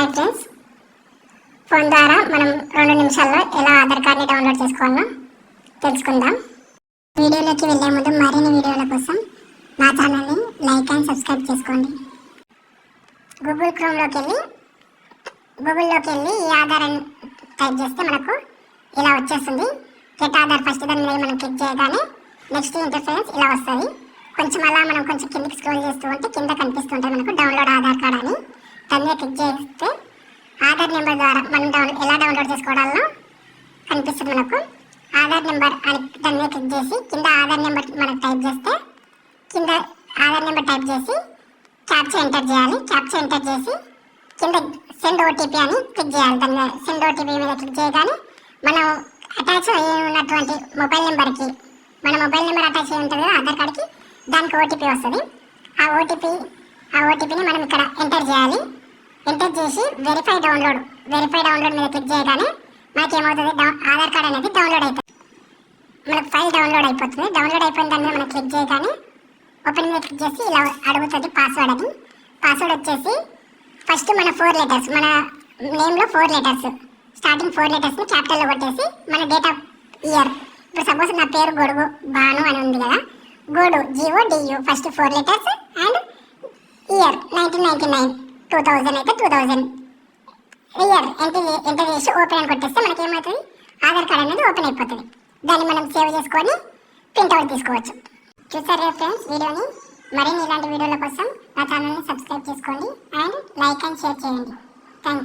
Hi friends, phone ద్వారా మనం 2 నిమిషాల్లో ఎలా ఆధార్ కార్డ్ని డౌన్లోడ్ చేసుకోవాలో తెలుసుకుందాం. వీడియోలోకి వెళ్ళే ముందు మరిన్ని వీడియోల కోసం నా ఛానల్ని లైక్ అండ్ సబ్స్క్రైబ్ చేసుకోండి. గూగుల్లోకి వెళ్ళి ఈ ఆధార్ అని టైప్ చేస్తే మనకు ఇలా వచ్చేస్తుంది. గెట్ ఆధార్ ఫస్ట్ దాని మీద మనం క్లిక్ చేయగానే నెక్స్ట్ ఇంటర్ఫేస్ ఇలా వస్తుంది. మనం కొంచెం కిందకి స్క్రోల్ చేస్తూ ఉంటే కింద కనిపిస్తుంటుంది మనకు డౌన్లోడ్ ఆధార్ కార్డ్ అని. దాని మీద క్లిక్ చేస్తే ఆధార్ నెంబర్ ద్వారా మనం ఎలా డౌన్లోడ్ చేసుకోవడాలో కనిపిస్తుంది. మనకు ఆధార్ నెంబర్ అని దాని మీద క్లిక్ చేసి కింద ఆధార్ నెంబర్ మనకు టైప్ చేస్తే కింద ఆధార్ నెంబర్ టైప్ చేసి క్యాప్చా ఎంటర్ చేయాలి. క్యాప్చా ఎంటర్ చేసి కింద సెండ్ ఓటీపీ అని క్లిక్ చేయాలి. దాని మీద సెండ్ ఓటీపీ మీద క్లిక్ చేయగానే మనం అటాచ్ అయ్యి ఉన్నటువంటి మొబైల్ నెంబర్కి మన మొబైల్ నెంబర్ అటాచ్ అయ్యి ఉంటుంది కదా ఆధార్ కార్డ్కి, దానికి ఓటీపీ వస్తుంది. ఆ ఓటీపీని మనం ఇక్కడ ఎంటర్ చేయాలి. ఎంటర్ చేసి వెరిఫై డౌన్లోడ్ మీద క్లిక్ చేయగానే మనకి ఏమవుతుంది, ఆధార్ కార్డ్ అనేది డౌన్లోడ్ అవుతుంది. మనకు ఫైల్ డౌన్లోడ్ అయిపోతుంది. డౌన్లోడ్ అయిపోయిన దాని మీద మనం క్లిక్ చేయగానే ఓపెన్ మీద క్లిక్ చేసి ఇలా అడుగుతుంది పాస్వర్డ్ అని. పాస్వర్డ్ వచ్చేసి ఫస్ట్ మన 4 లెటర్స్, మన నేమ్లో 4 లెటర్స్, స్టార్టింగ్ 4 లెటర్స్ని క్యాపిటల్లో కొట్టేసి మన డేట్ ఆఫ్ ఇయర్, ఇప్పుడు సపోజ్ నా పేరు గొడుగు బాను అని ఉంది కదా, గోడు GODU first 4 letters and year 1999, 2000 అయితే 2000 ఇయర్ ఎంటర్ చేసి ఓపెన్ అని కొట్టేస్తే మనకి ఏమవుతుంది, ఆధార్ కార్డ్ అనేది ఓపెన్ అయిపోతుంది. దాన్ని మనం సేవ్ చేసుకొని ప్రింట్అవుట్ తీసుకోవచ్చు. చూసారా ఫ్రెండ్స్ వీడియోని? మరిన్ని ఇలాంటి వీడియోల కోసం నా ఛానల్ని సబ్స్క్రైబ్ చేసుకోండి అండ్ లైక్ అండ్ షేర్ చేయండి. Thank you.